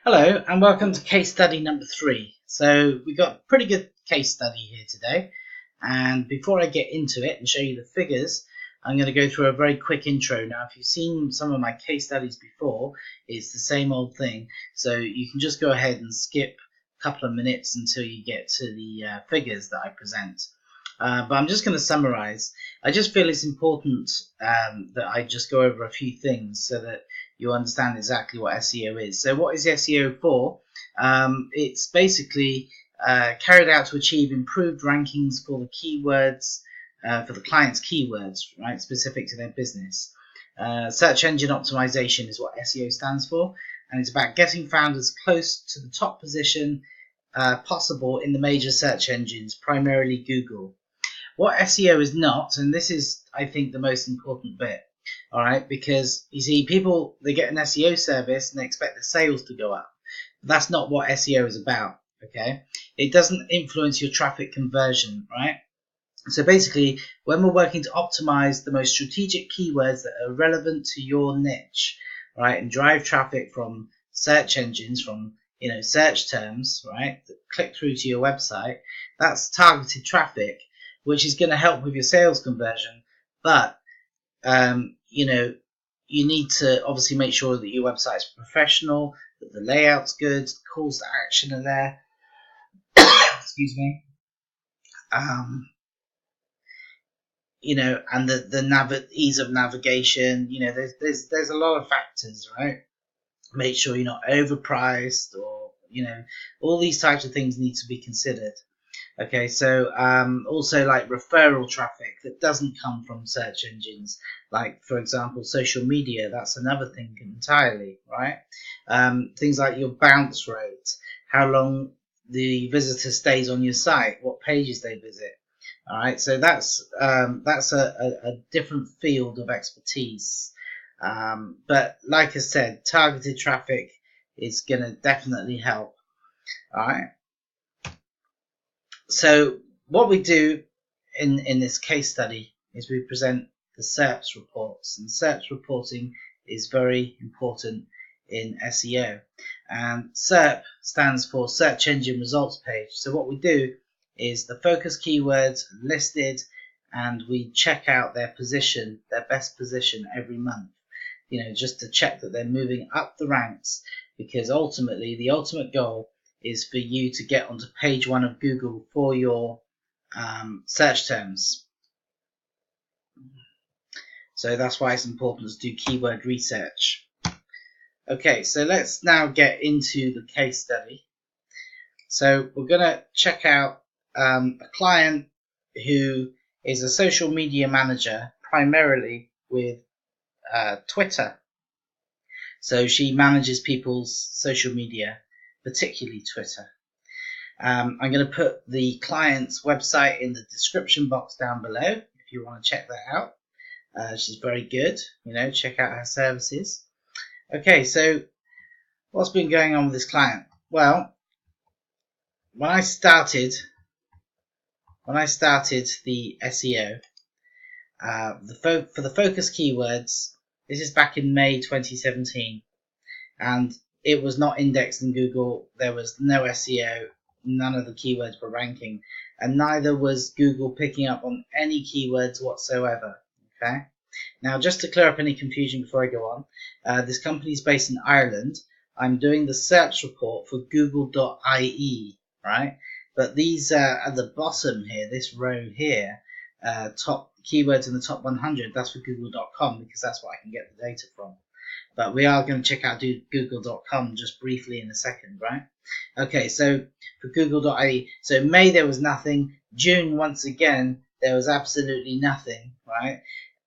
Hello and welcome to case study number 3. So we've got a pretty good case study here today, and before I get into it and show you the figures, I'm going to go through a very quick intro. Now if you've seen some of my case studies before, it's the same old thing, so you can just go ahead and skip a couple of minutes until you get to the figures that I present. But I'm just going to summarize. I just feel it's important that I just go over a few things so that you understand exactly what SEO is. So what is SEO for? It's basically carried out to achieve improved rankings for the keywords, for the client's keywords, right, specific to their business. Search engine optimization is what SEO stands for, and it's about getting found as close to the top position possible in the major search engines, primarily Google. What SEO is not, and this is, I think, the most important bit, all right, because you see, people, they get an SEO service and they expect their sales to go up. That's not what SEO is about, okay? It doesn't influence your traffic conversion, right? So basically, when we're working to optimize the most strategic keywords that are relevant to your niche, right, and drive traffic from search engines, from search terms, right, that click through to your website, that's targeted traffic, which is going to help with your sales conversion. But you need to obviously make sure that your website is professional, that the layout's good, calls to action are there. Excuse me. And the ease of navigation. There's a lot of factors, right? Make sure you're not overpriced, or all these types of things need to be considered. Okay, so also like referral traffic that doesn't come from search engines, like for example social media, that's another thing entirely, right? Things like your bounce rate, how long the visitor stays on your site, what pages they visit. All right, so that's a different field of expertise. But like I said, targeted traffic is going to definitely help. All right. So what we do in this case study is we present the SERPs reports, and SERPs reporting is very important in SEO. And SERP stands for Search Engine Results Page. So what we do is the focus keywords are listed, and we check out their position, their best position every month, just to check that they're moving up the ranks, because ultimately the ultimate goal is for you to get onto page 1 of Google for your search terms. So that's why it's important to do keyword research. Okay, so let's now get into the case study. So we're going to check out a client who is a social media manager, primarily with Twitter. So she manages people's social media, particularly Twitter. I'm going to put the client's website in the description box down below if you want to check that out. She's very good, check out her services. Okay, so what's been going on with this client? Well, when I started the SEO, for the focus keywords, this is back in May 2017, and it was not indexed in Google. There was no SEO. None of the keywords were ranking, and neither was Google picking up on any keywords whatsoever. Okay. Now, just to clear up any confusion before I go on, this company is based in Ireland. I'm doing the search report for Google.ie, right? But these at the bottom here, this row here, top keywords in the top 100, that's for Google.com, because that's what I can get the data from. But we are going to check out Google.com just briefly in a second, right? Okay, so for Google.ie, so May there was nothing. June, once again, there was absolutely nothing, right?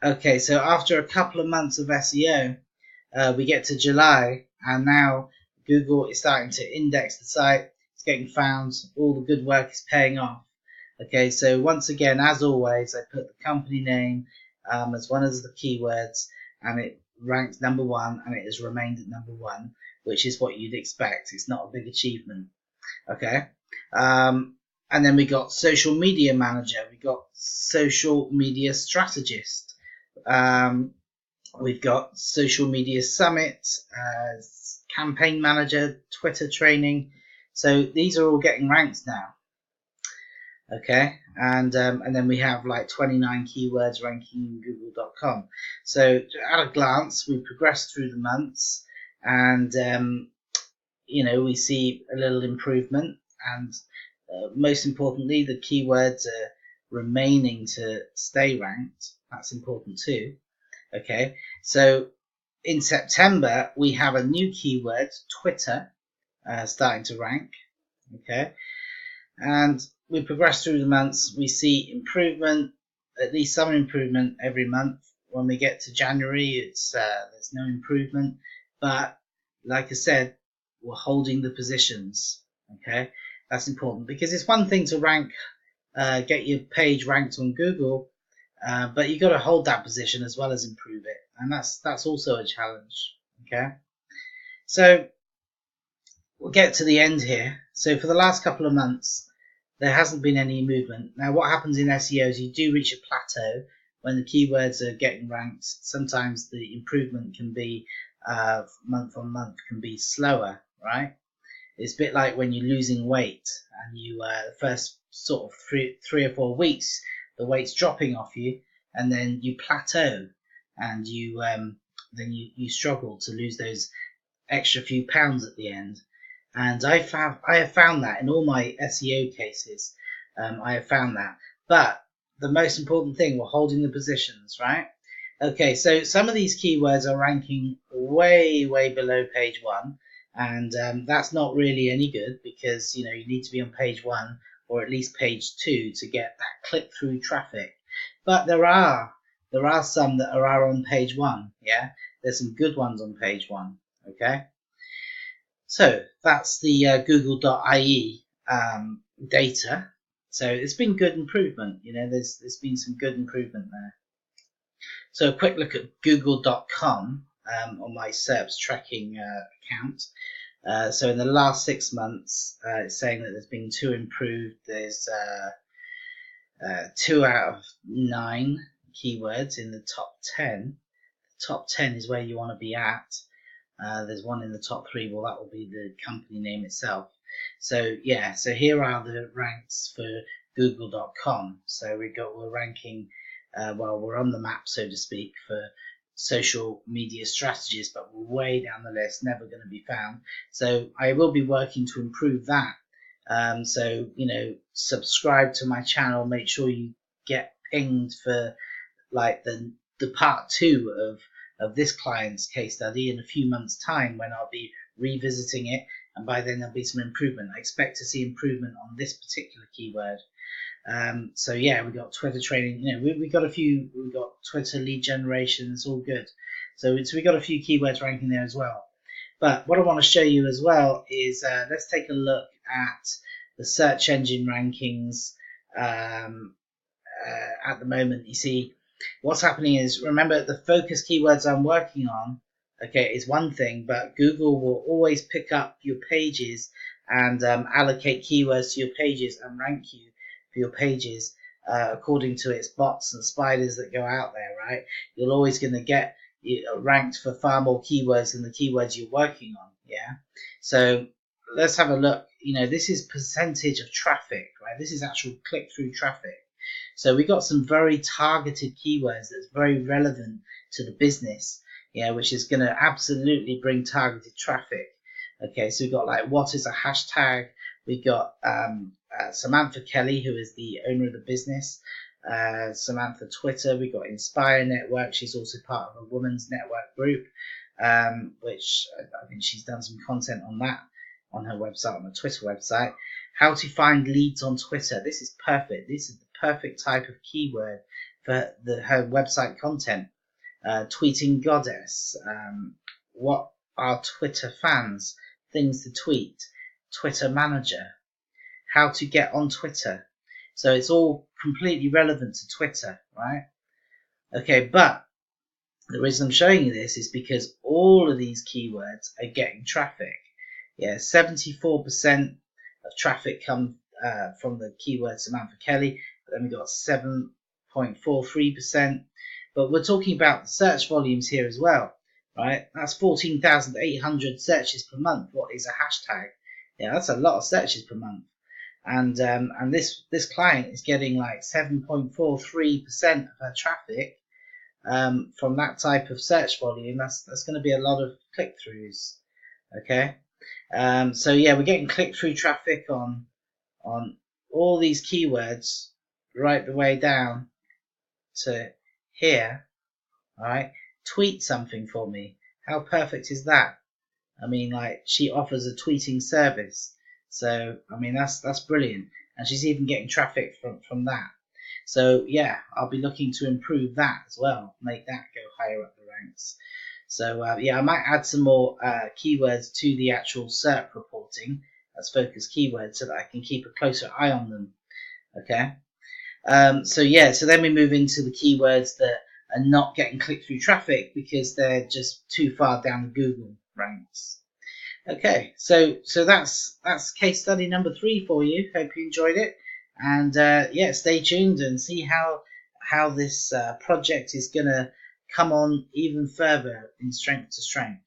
Okay, so after a couple of months of SEO, we get to July, and now Google is starting to index the site. It's getting found. All the good work is paying off. Okay, so once again, as always, I put the company name as one of the keywords, and it ranked number 1, and it has remained at number 1, which is what you'd expect. It's not a big achievement. Okay. And then we got social media manager. We got social media strategist. We've got social media summit, campaign manager, Twitter training. So these are all getting ranked now. Okay, and then we have like 29 keywords ranking in Google.com. So at a glance, we progress through the months, and we see a little improvement, and most importantly, the keywords are remaining to stay ranked. That's important too. Okay, so in September we have a new keyword, Twitter, starting to rank. Okay, and we progress through the months. We see improvement, at least some improvement every month. When we get to January, it's there's no improvement, but like I said, we're holding the positions. Okay, that's important, because it's one thing to rank, get your page ranked on Google, but you got to hold that position as well as improve it, and that's also a challenge. Okay, so we'll get to the end here. So for the last couple of months, there hasn't been any movement. Now, what happens in SEO is you do reach a plateau when the keywords are getting ranked. Sometimes the improvement can be month on month, can be slower, right? It's a bit like when you're losing weight and you the first sort of three or 4 weeks, the weight's dropping off you, and then you plateau, and you struggle to lose those extra few pounds at the end. And I have found that in all my SEO cases. I have found that. But the most important thing, we're holding the positions, right? Okay, so some of these keywords are ranking way, way below page 1. And that's not really any good, because you need to be on page 1 or at least page 2 to get that click-through traffic. But there are some that are on page 1. Yeah, there's some good ones on page 1. Okay. So that's the Google.ie data. So it's been good improvement. There's been some good improvement there. So a quick look at Google.com on my SERPs tracking account. So in the last 6 months, it's saying that there's been 2 improved. There's 2 out of 9 keywords in the top 10. The top 10 is where you want to be at. There's 1 in the top 3. Well, that will be the company name itself. So yeah, so here are the ranks for Google.com. So we're ranking, we're on the map, so to speak, for social media strategies, but we're way down the list, never going to be found. So I will be working to improve that. So subscribe to my channel. Make sure you get pinged for like the part 2 of this client's case study in a few months' time, when I'll be revisiting it, and by then there'll be some improvement. I expect to see improvement on this particular keyword. So yeah, we got Twitter training. We got Twitter lead generation. It's all good. So we got a few keywords ranking there as well. But what I want to show you as well is let's take a look at the search engine rankings at the moment. You see, what's happening is, remember, the focus keywords I'm working on, okay, is one thing, but Google will always pick up your pages and allocate keywords to your pages and rank you for your pages according to its bots and spiders that go out there, right? You're always going to get ranked for far more keywords than the keywords you're working on, yeah? So let's have a look. This is percentage of traffic, right? This is actual click-through traffic. So we got some very targeted keywords that's very relevant to the business, which is going to absolutely bring targeted traffic. Okay, so we've got like, what is a hashtag? We got Samantha Kelly, who is the owner of the business. Samantha Twitter. We got Inspire Network. She's also part of a women's network group, which I think she's done some content on that on her website, on her Twitter website. How to find leads on Twitter. This is perfect. This is the perfect type of keyword for her website content. Tweeting goddess. What are Twitter fans? Things to tweet. Twitter manager. How to get on Twitter. So it's all completely relevant to Twitter, right? Okay, but the reason I'm showing you this is because all of these keywords are getting traffic. Yeah, 74% of traffic come from the keyword Samantha Kelly. But then we got 7.43%. But we're talking about the search volumes here as well. right? That's 14,800 searches per month. What is a hashtag? Yeah, that's a lot of searches per month. And this client is getting like 7.43% of her traffic from that type of search volume. That's going to be a lot of click-throughs. Okay, so yeah, we're getting click-through traffic on all these keywords right the way down to here. All right, tweet something for me. How perfect is that? I mean, like, she offers a tweeting service, so I mean that's brilliant, and she's even getting traffic from that. So yeah, I'll be looking to improve that as well, make that go higher up the ranks. So yeah, I might add some more keywords to the actual SERP reporting as focus keywords so that I can keep a closer eye on them. Okay. So yeah, so then we move into the keywords that are not getting click-through traffic because they're just too far down the Google ranks. Okay, so that's case study number 3 for you. Hope you enjoyed it, and yeah, stay tuned and see how this project is gonna come on even further in strength to strength.